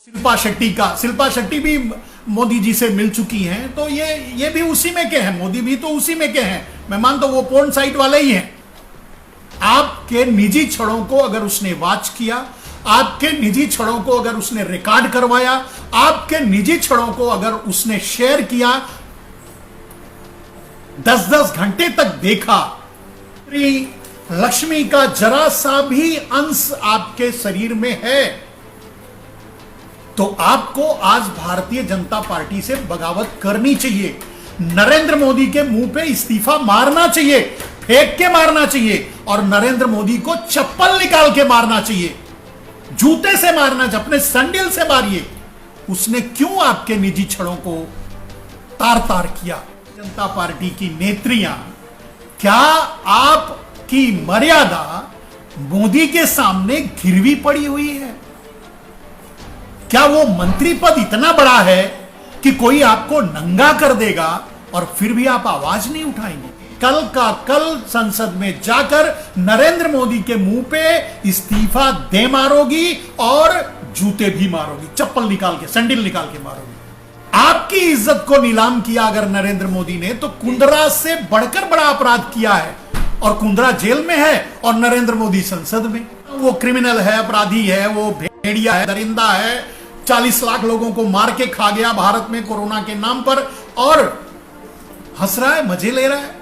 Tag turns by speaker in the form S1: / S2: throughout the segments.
S1: शिल्पा शेट्टी भी मोदी जी से मिल चुकी हैं, तो ये भी उसी में के हैं, मोदी भी तो उसी में के हैं। मैं मानता हूं वो पोर्न साइट वाले ही हैं। आपके निजी क्षणों को अगर उसने वॉच किया, आपके निजी क्षणों को अगर उसने रिकॉर्ड करवाया, आपके निजी क्षणों को अगर उसने शेयर किया, 10-10 घंटे तक देखा, लक्ष्मी का जरा सा भी अंश आपके शरीर में है, तो आपको आज भारतीय जनता पार्टी से बगावत करनी चाहिए। नरेंद्र मोदी के मुंह पे इस्तीफा मारना चाहिए, फेंक के मारना चाहिए, और नरेंद्र मोदी को चप्पल निकाल के मारना चाहिए, जूते से मारना, अपने सैंडल से मारिए। उसने क्यों आपके निजी क्षणों को तार तार किया? जनता पार्टी की नेत्रियां, क्या आपकी मर्यादा मोदी के सामने गिरवी पड़ी हुई है? क्या वो मंत्री पद इतना बड़ा है कि कोई आपको नंगा कर देगा और फिर भी आप आवाज नहीं उठाएंगे? कल का कल संसद में जाकर नरेंद्र मोदी के मुंह पे इस्तीफा दे मारोगी और जूते भी मारोगी, चप्पल निकाल के, सैंडल निकाल के मारोगी। आपकी इज्जत को नीलाम किया अगर नरेंद्र मोदी ने, तो कुंद्रा से बढ़कर बड़ा अपराध किया है, और कुंद्रा जेल में है और नरेंद्र मोदी संसद में। वो क्रिमिनल है, अपराधी है, वो भेड़िया है, दरिंदा है, 40 लाख लोगों को मार के खा गया भारत में कोरोना के नाम पर, और हंस रहा है, मजे ले रहा है।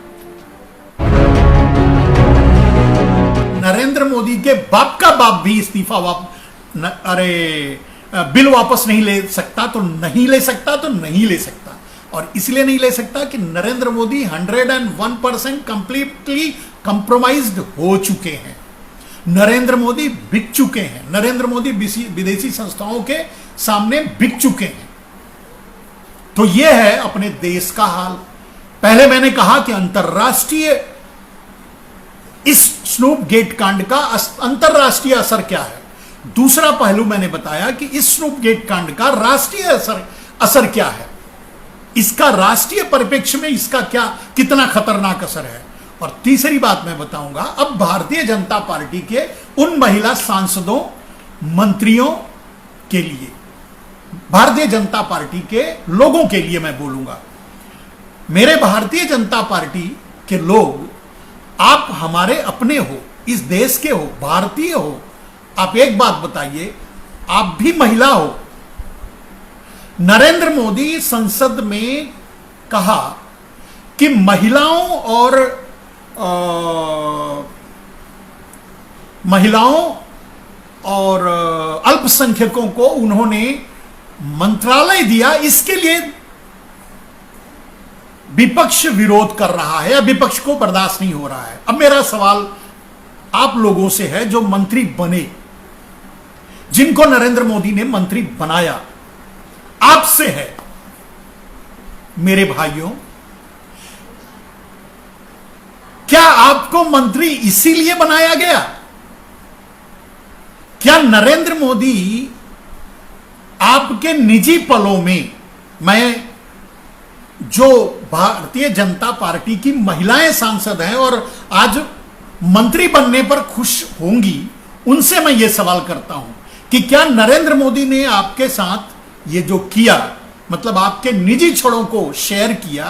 S1: नरेंद्र मोदी के बाप का बाप भी इस्तीफा बिल वापस नहीं ले सकता, तो नहीं ले सकता, तो नहीं ले सकता। और इसलिए नहीं ले सकता कि नरेंद्र मोदी 101% कंप्लीटली कंप्रोमाइज्ड हो चुके हैं। नरेंद्र मोदी बिक चुके हैं, नरेंद्र मोदी विदेशी संस्थाओं के सामने बिक चुके हैं। तो यह है अपने देश का हाल। पहले मैंने कहा कि अंतरराष्ट्रीय इस स्नूप गेट कांड का अंतरराष्ट्रीय असर क्या है। दूसरा पहलू मैंने बताया कि इस स्नूप गेट कांड का राष्ट्रीय असर क्या है, इसका राष्ट्रीय परिप्रेक्ष्य में इसका कितना खतरनाक असर है। और तीसरी बात मैं बताऊंगा अब भारतीय जनता पार्टी के उन महिला सांसदों, मंत्रियों के लिए, भारतीय जनता पार्टी के लोगों के लिए मैं बोलूंगा। मेरे भारतीय जनता पार्टी के लोग, आप हमारे अपने हो, इस देश के हो, भारतीय हो। आप एक बात बताइए, आप भी महिला हो। नरेंद्र मोदी संसद में कहा कि महिलाओं और अल्पसंख्यकों को उन्होंने मंत्रालय दिया, इसके लिए विपक्ष विरोध कर रहा है या विपक्ष को बर्दाश्त नहीं हो रहा है। अब मेरा सवाल आप लोगों से है जो मंत्री बने, जिनको नरेंद्र मोदी ने मंत्री बनाया, आपसे है मेरे भाइयों, क्या आपको मंत्री इसीलिए बनाया गया? क्या नरेंद्र मोदी आपके निजी पलों में, मैं जो भारतीय जनता पार्टी की महिलाएं सांसद हैं और आज मंत्री बनने पर खुश होंगी, उनसे मैं यह सवाल करता हूं कि क्या नरेंद्र मोदी ने आपके साथ ये जो किया, मतलब आपके निजी क्षणों को शेयर किया,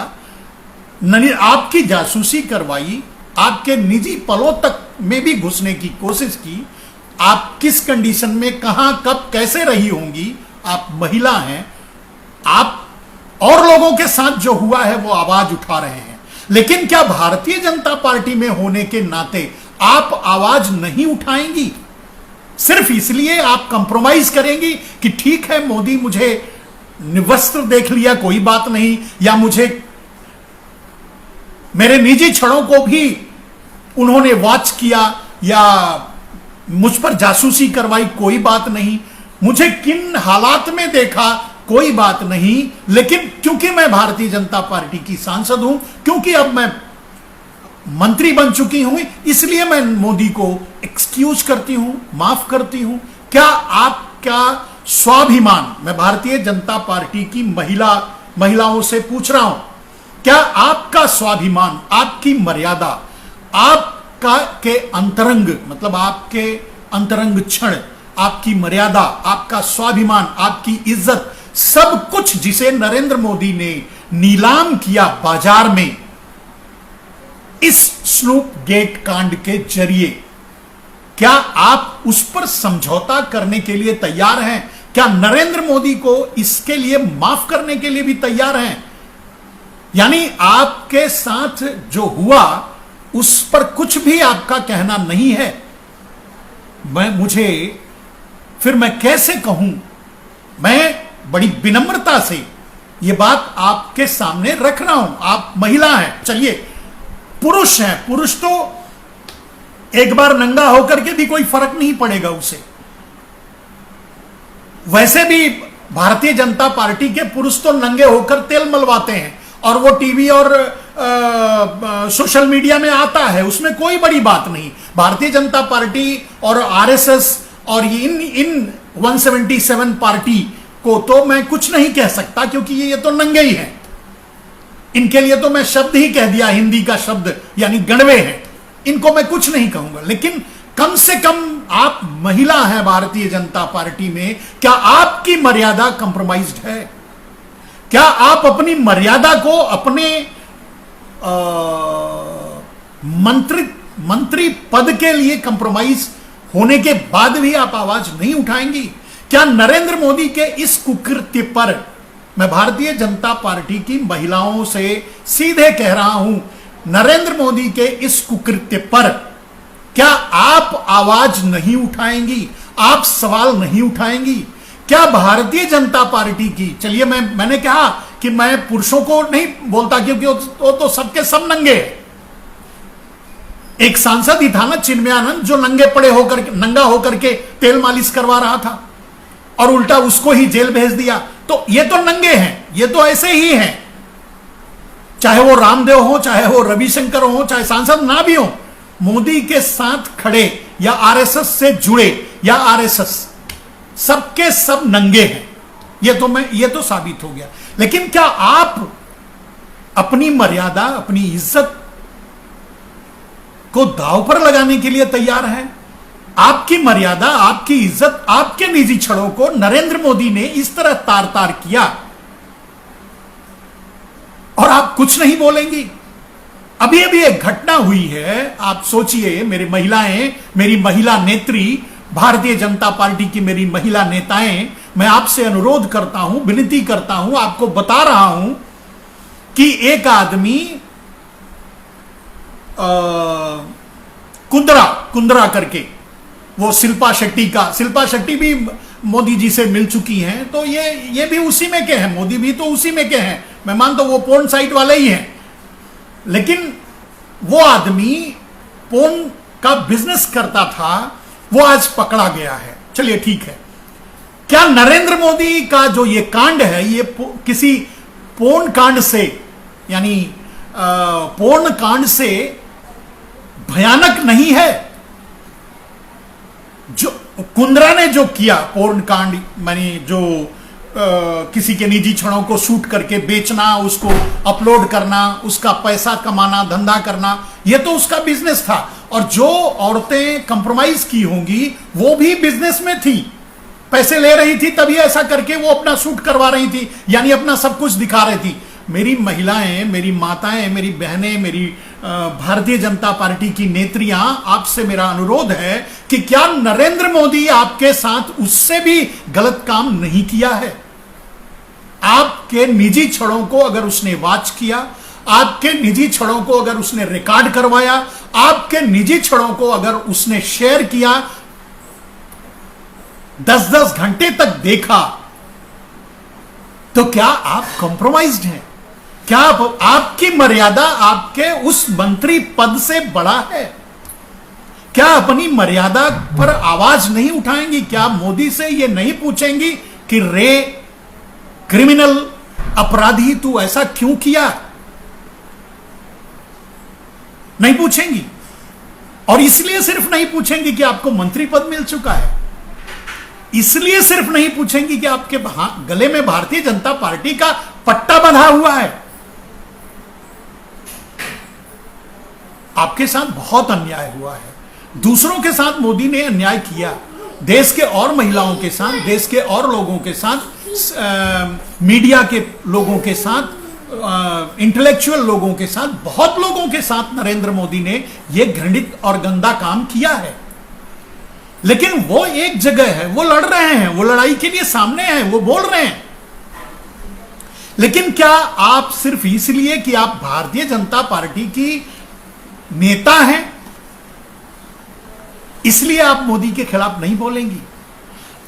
S1: आपकी जासूसी करवाई, आपके निजी पलों तक में भी घुसने की कोशिश की, आप किस कंडीशन में, कहां, कब, कैसे रही होंगी, आप महिला हैं, आप और लोगों के साथ जो हुआ है वो आवाज उठा रहे हैं। लेकिन क्या भारतीय जनता पार्टी में होने के नाते आप आवाज नहीं उठाएंगी? सिर्फ इसलिए आप कंप्रोमाइज करेंगी कि ठीक है, मोदी मुझे निवस्त्र देख लिया, कोई बात नहीं, या मुझे मेरे निजी क्षणों को भी उन्होंने वॉच किया या मुझ पर जासूसी करवाई, कोई बात नहीं, मुझे किन हालात में देखा, कोई बात नहीं, लेकिन क्योंकि मैं भारतीय जनता पार्टी की सांसद हूं, क्योंकि अब मैं मंत्री बन चुकी हूं, इसलिए मैं मोदी को एक्सक्यूज करती हूं, माफ करती हूं। क्या आपका स्वाभिमान, मैं भारतीय जनता पार्टी की महिलाओं से पूछ रहा हूं, क्या आपका स्वाभिमान, आपकी मर्यादा, आपका के अंतरंग, मतलब आपके अंतरंग क्षण, आपकी मर्यादा, आपका स्वाभिमान, आपकी इज्जत, सब कुछ जिसे नरेंद्र मोदी ने नीलाम किया बाजार में इस स्नूप गेट कांड के जरिए, क्या आप उस पर समझौता करने के लिए तैयार हैं? क्या नरेंद्र मोदी को इसके लिए माफ करने के लिए भी तैयार हैं? यानी आपके साथ जो हुआ उस पर कुछ भी आपका कहना नहीं है। फिर मैं कैसे कहूं? मैं बड़ी विनम्रता से यह बात आपके सामने रख रहा हूं। आप महिला हैं, चलिए पुरुष हैं, पुरुष तो एक बार नंगा होकर के भी कोई फर्क नहीं पड़ेगा उसे। वैसे भी भारतीय जनता पार्टी के पुरुष तो नंगे होकर तेल मलवाते हैं और वो टीवी और सोशल मीडिया में आता है, उसमें कोई बड़ी बात नहीं। भारतीय जनता पार्टी और आरएसएस और इन 177 पार्टी को तो मैं कुछ नहीं कह सकता, क्योंकि ये तो नंगे ही हैं। इनके लिए तो मैं शब्द ही कह दिया, हिंदी का शब्द, यानी गणवे हैं। इनको मैं कुछ नहीं कहूंगा, लेकिन कम से कम आप महिला हैं भारतीय जनता पार्टी में, क्या आपकी मर्यादा कंप्रोमाइज्ड है? क्या आप अपनी मर्यादा को अपने मंत्री पद के लिए कंप्रोमाइज होने के बाद भी आप आवाज नहीं उठाएंगी? क्या नरेंद्र मोदी के इस कुकृत्य पर, मैं भारतीय जनता पार्टी की महिलाओं से सीधे कह रहा हूं, नरेंद्र मोदी के इस कुकृत्य पर क्या आप आवाज नहीं उठाएंगी? आप सवाल नहीं उठाएंगी? क्या भारतीय जनता पार्टी की, चलिए मैंने कहा कि मैं पुरुषों को नहीं बोलता, क्योंकि वो तो सबके सब नंगे हैं। एक सांसद ही था ना, चिन्मयानंद, जो नंगा होकर के तेल मालिश करवा रहा था और उल्टा उसको ही जेल भेज दिया। तो ये तो नंगे हैं, ये तो ऐसे ही हैं, चाहे वो रामदेव हो, चाहे वो रविशंकर हो, चाहे सांसद ना भी हो, मोदी के साथ खड़े या आरएसएस से जुड़े या आरएसएस, सबके सब नंगे हैं। ये तो साबित हो गया। लेकिन क्या आप अपनी मर्यादा, अपनी इज्जत को दांव पर लगाने के लिए तैयार हैं? आपकी मर्यादा, आपकी इज्जत, आपके निजी क्षणों को नरेंद्र मोदी ने इस तरह तार तार किया और आप कुछ नहीं बोलेंगी? अभी अभी एक घटना हुई है, आप सोचिए, मेरी महिलाएं, मेरी महिला नेत्री, भारतीय जनता पार्टी की मेरी महिला नेताएं, मैं आपसे अनुरोध करता हूं, विनती करता हूं, आपको बता रहा हूं कि एक आदमी कुंद्रा करके, वो शिल्पा शेट्टी भी मोदी जी से मिल चुकी हैं, तो ये भी उसी में के हैं, मोदी भी तो उसी में के हैं। मैं मानता हूं वो पोर्न साइट वाले ही हैं, लेकिन वो आदमी पोर्न का बिजनेस करता था, वो आज पकड़ा गया है। चलिए ठीक है, क्या नरेंद्र मोदी का जो ये कांड है, ये किसी पोर्न कांड से, यानी पोर्न कांड से भयानक नहीं है? जो कुंद्रा ने जो किया पोर्न कांड, मानी जो किसी के निजी क्षणों को शूट करके बेचना, उसको अपलोड करना, उसका पैसा कमाना, धंधा करना, यह तो उसका बिजनेस था। और जो औरतें कंप्रोमाइज की होंगी वो भी बिजनेस में थी, पैसे ले रही थी, तभी ऐसा करके वो अपना शूट करवा रही थी, यानी अपना सब कुछ दिखा रही थी। मेरी महिलाएं, मेरी माताएं, मेरी बहनें, मेरी भारतीय जनता पार्टी की नेत्रियां, आपसे मेरा अनुरोध है कि क्या नरेंद्र मोदी आपके साथ उससे भी गलत काम नहीं किया है? आपके निजी क्षणों को अगर उसने वॉच किया, आपके निजी क्षणों को अगर उसने रिकॉर्ड करवाया, आपके निजी क्षणों को अगर उसने शेयर किया, 10-10 घंटे तक देखा, तो क्या आप कॉम्प्रोमाइज्ड हैं? क्या आपकी मर्यादा आपके उस मंत्री पद से बड़ा है? क्या अपनी मर्यादा पर आवाज नहीं उठाएंगी? क्या मोदी से यह नहीं पूछेंगी कि रे क्रिमिनल अपराधी, तू ऐसा क्यों किया? नहीं पूछेंगी। और इसलिए सिर्फ नहीं पूछेंगी कि आपको मंत्री पद मिल चुका है, इसलिए सिर्फ नहीं पूछेंगी कि आपके गले में भारतीय जनता पार्टी का पट्टा बंधा हुआ है। आपके साथ बहुत अन्याय हुआ है, दूसरों के साथ मोदी ने अन्याय किया, देश के और महिलाओं के साथ, देश के और लोगों के साथ, मीडिया के लोगों के साथ, इंटेलेक्चुअल लोगों के साथ, बहुत लोगों के साथ नरेंद्र मोदी ने यह घृणित और गंदा काम किया है। लेकिन वो एक जगह है, वो लड़ रहे हैं, वो लड़ाई के लिए सामने हैं, वो बोल रहे हैं। लेकिन क्या आप सिर्फ इसलिए कि आप भारतीय जनता पार्टी की नेता हैं, इसलिए आप मोदी के खिलाफ नहीं बोलेंगी?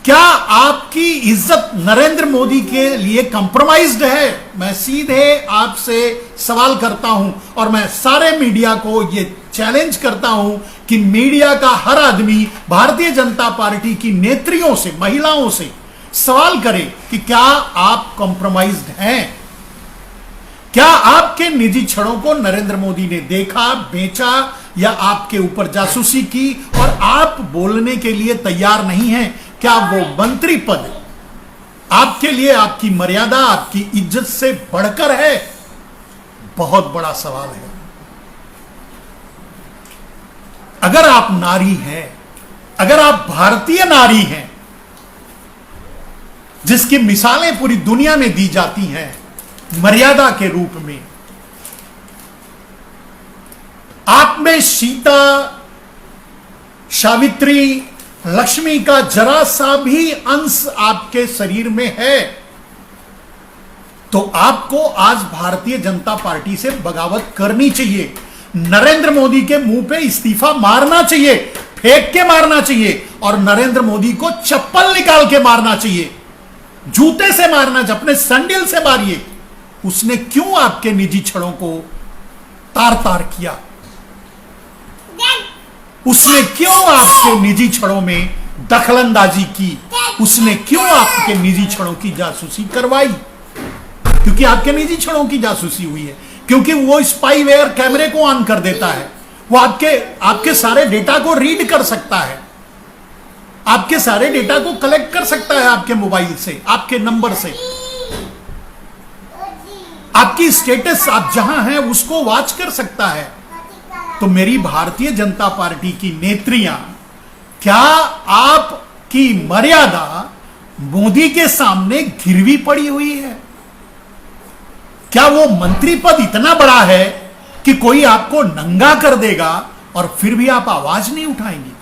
S1: क्या आपकी इज्जत नरेंद्र मोदी के लिए कंप्रोमाइज्ड है? मैं सीधे आपसे सवाल करता हूं और मैं सारे मीडिया को यह चैलेंज करता हूं कि मीडिया का हर आदमी भारतीय जनता पार्टी की नेत्रियों से, महिलाओं से सवाल करे कि क्या आप कंप्रोमाइज्ड हैं? क्या आपके निजी क्षणों को नरेंद्र मोदी ने देखा, बेचा या आपके ऊपर जासूसी की और आप बोलने के लिए तैयार नहीं हैं? क्या वो मंत्री पद आपके लिए आपकी मर्यादा, आपकी इज्जत से बढ़कर है? बहुत बड़ा सवाल है। अगर आप नारी हैं, अगर आप भारतीय नारी हैं, जिसकी मिसालें पूरी दुनिया में दी जाती हैं मर्यादा के रूप में, आप में सीता, सावित्री, लक्ष्मी का जरा सा भी अंश आपके शरीर में है, तो आपको आज भारतीय जनता पार्टी से बगावत करनी चाहिए। नरेंद्र मोदी के मुंह पे इस्तीफा मारना चाहिए, फेंक के मारना चाहिए और नरेंद्र मोदी को चप्पल निकाल के मारना चाहिए, जूते से मारना चाहिए, अपने सैंडल से मारिए। उसने क्यों आपके निजी क्षणों को तार तार किया? उसने क्यों आपके निजी क्षणों में दखलंदाजी की? उसने क्यों आपके निजी क्षणों की जासूसी करवाई? क्योंकि आपके निजी क्षणों की जासूसी हुई है, क्योंकि वो स्पाईवेयर कैमरे को ऑन कर देता है, वो आपके सारे डेटा को रीड कर सकता है, आपके सारे डेटा को कलेक्ट कर सकता है, आपके मोबाइल से, आपके नंबर से, आपकी स्टेटस आप जहां हैं उसको वॉच कर सकता है। तो मेरी भारतीय जनता पार्टी की नेत्रियां, क्या आपकी मर्यादा मोदी के सामने गिरवी पड़ी हुई है? क्या वो मंत्री पद इतना बड़ा है कि कोई आपको नंगा कर देगा और फिर भी आप आवाज नहीं उठाएंगी?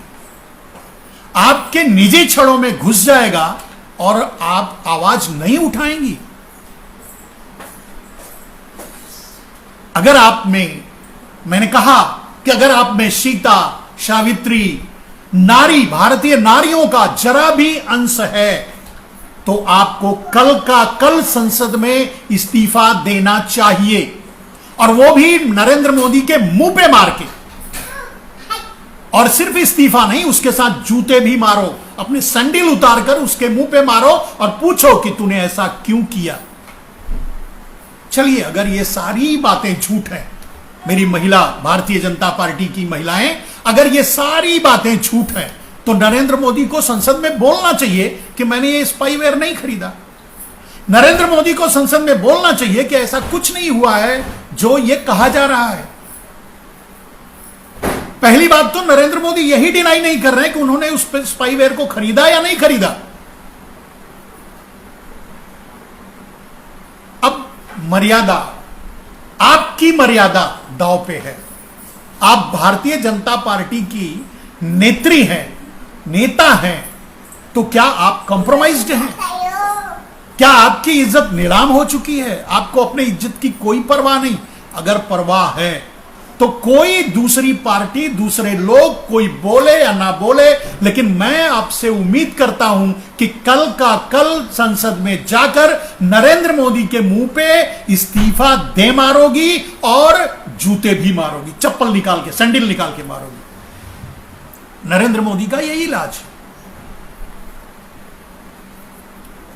S1: आपके निजी क्षणों में घुस जाएगा और आप आवाज नहीं उठाएंगी? अगर आप में, मैंने कहा कि अगर आप में सीता, सावित्री, नारी, भारतीय नारियों का जरा भी अंश है, तो आपको कल का कल संसद में इस्तीफा देना चाहिए, और वो भी नरेंद्र मोदी के मुंह पे मार के। और सिर्फ इस्तीफा नहीं, उसके साथ जूते भी मारो, अपने सैंडल उतार कर उसके मुंह पे मारो और पूछो कि तूने ऐसा क्यों किया। चलिए, अगर ये सारी बातें झूठ हैं, मेरी महिला, भारतीय जनता पार्टी की महिलाएं, अगर ये सारी बातें झूठ हैं, तो नरेंद्र मोदी को संसद में बोलना चाहिए कि मैंने ये स्पाईवेयर नहीं खरीदा। नरेंद्र मोदी को संसद में बोलना चाहिए कि ऐसा कुछ नहीं हुआ है जो ये कहा जा रहा है। पहली बात तो नरेंद्र मोदी यही डिनाई नहीं कर रहे हैं कि उन्होंने उस स्पाईवेयर को खरीदा या नहीं खरीदा। अब मर्यादा, आपकी मर्यादा दांव पे है। आप भारतीय जनता पार्टी की नेत्री हैं, नेता हैं, तो क्या आप कॉम्प्रोमाइज्ड हैं? क्या आपकी इज्जत नीलाम हो चुकी है? आपको अपनी इज्जत की कोई परवाह नहीं? अगर परवाह है तो कोई दूसरी पार्टी, दूसरे लोग, कोई बोले या ना बोले, लेकिन मैं आपसे उम्मीद करता हूं कि कल का कल संसद में जाकर नरेंद्र मोदी के मुंह पे इस्तीफा दे मारोगी और जूते भी मारोगी, चप्पल निकाल के, सैंडल निकाल के मारोगी। नरेंद्र मोदी का यही इलाज है।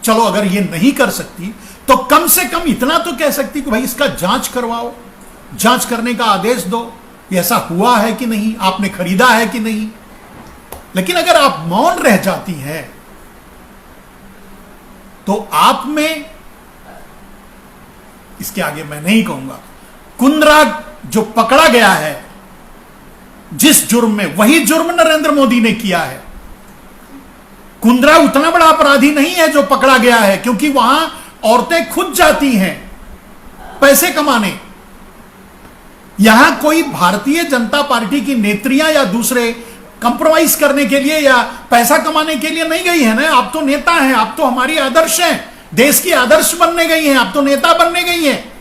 S1: चलो, अगर ये नहीं कर सकती तो कम से कम इतना तो कह सकती कि भाई इसका जांच करवाओ, जांच करने का आदेश दो, ऐसा हुआ है कि नहीं, आपने खरीदा है कि नहीं। लेकिन अगर आप मौन रह जाती हैं तो आप में, इसके आगे मैं नहीं कहूंगा, कुंद्रा जो पकड़ा गया है जिस जुर्म में, वही जुर्म नरेंद्र मोदी ने किया है। कुंद्रा उतना बड़ा अपराधी नहीं है जो पकड़ा गया है, क्योंकि वहां औरतें खुद जाती हैं पैसे कमाने। यहां कोई भारतीय जनता पार्टी की नेत्रियां या दूसरे कंप्रोमाइज करने के लिए या पैसा कमाने के लिए नहीं गई है ना। आप तो नेता हैं, आप तो हमारी आदर्श हैं, देश की आदर्श बनने गई हैं, आप तो नेता बनने गई हैं।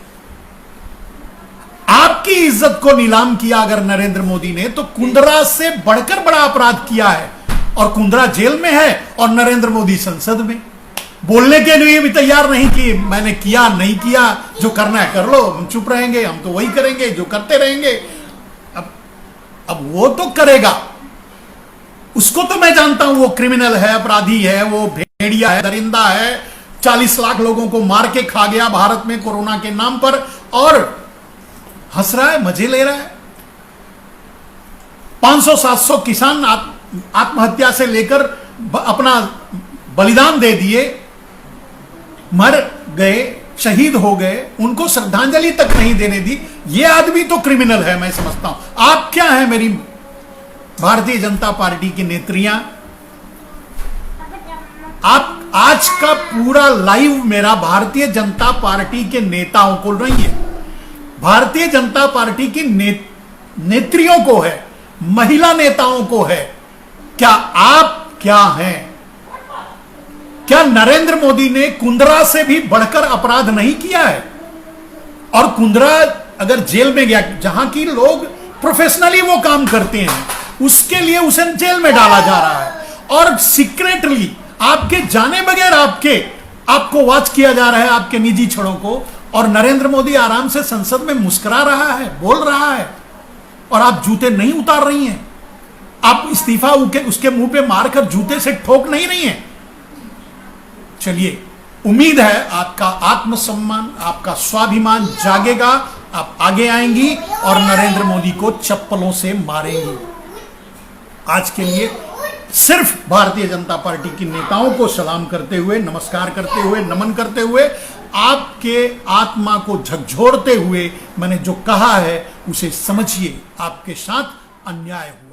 S1: आपकी इज्जत को नीलाम किया अगर नरेंद्र मोदी ने, तो कुंद्रा से बढ़कर बड़ा अपराध किया है। और कुंद्रा जेल में है और नरेंद्र मोदी संसद में। बोलने के लिए भी तैयार नहीं कि मैंने किया नहीं किया, जो करना है कर लो, हम चुप रहेंगे, हम तो वही करेंगे जो करते रहेंगे। अब वो तो करेगा, उसको तो मैं जानता हूं, वो क्रिमिनल है, अपराधी है, वो भेड़िया है, दरिंदा है, 40 लाख लोगों को मार के खा गया भारत में कोरोना के नाम पर, और हंस रहा है, मजे ले रहा है। 500-700 किसान आत्महत्या से लेकर अपना बलिदान दे दिए, मर गए, शहीद हो गए, उनको श्रद्धांजलि तक नहीं देने दी। ये आदमी तो क्रिमिनल है, मैं समझता हूं। आप क्या है मेरी भारतीय जनता पार्टी की नेत्रियां? आप आज का पूरा लाइव मेरा भारतीय जनता पार्टी के नेताओं को नहीं है, भारतीय जनता पार्टी की नेत्रियों को है, महिला नेताओं को है। क्या आप क्या हैं? क्या नरेंद्र मोदी ने कुंद्रा से भी बढ़कर अपराध नहीं किया है? और कुंद्रा अगर जेल में गया, जहां की लोग प्रोफेशनली वो काम करते हैं, उसके लिए उसे जेल में डाला जा रहा है, और सीक्रेटली आपके जाने बगैर आपको वॉच किया जा रहा है, आपके निजी छड़ों को। और नरेंद्र मोदी आराम से संसद में मुस्कुरा रहा है, बोल रहा है, और आप जूते नहीं उतार रही हैं। आप इस्तीफा उसके मुंह पे मारकर जूते से ठोक नहीं रही हैं। चलिए, उम्मीद है आपका आत्मसम्मान, आपका स्वाभिमान जागेगा, आप आगे आएंगी और नरेंद्र मोदी को चप्पलों से मारेंगी। आज के लिए सिर्फ भारतीय जनता पार्टी की नेताओं को सलाम करते हुए, नमस्कार करते हुए, नमन करते हुए, आपके आत्मा को झकझोरते हुए मैंने जो कहा है उसे समझिए, आपके साथ अन्याय हुआ।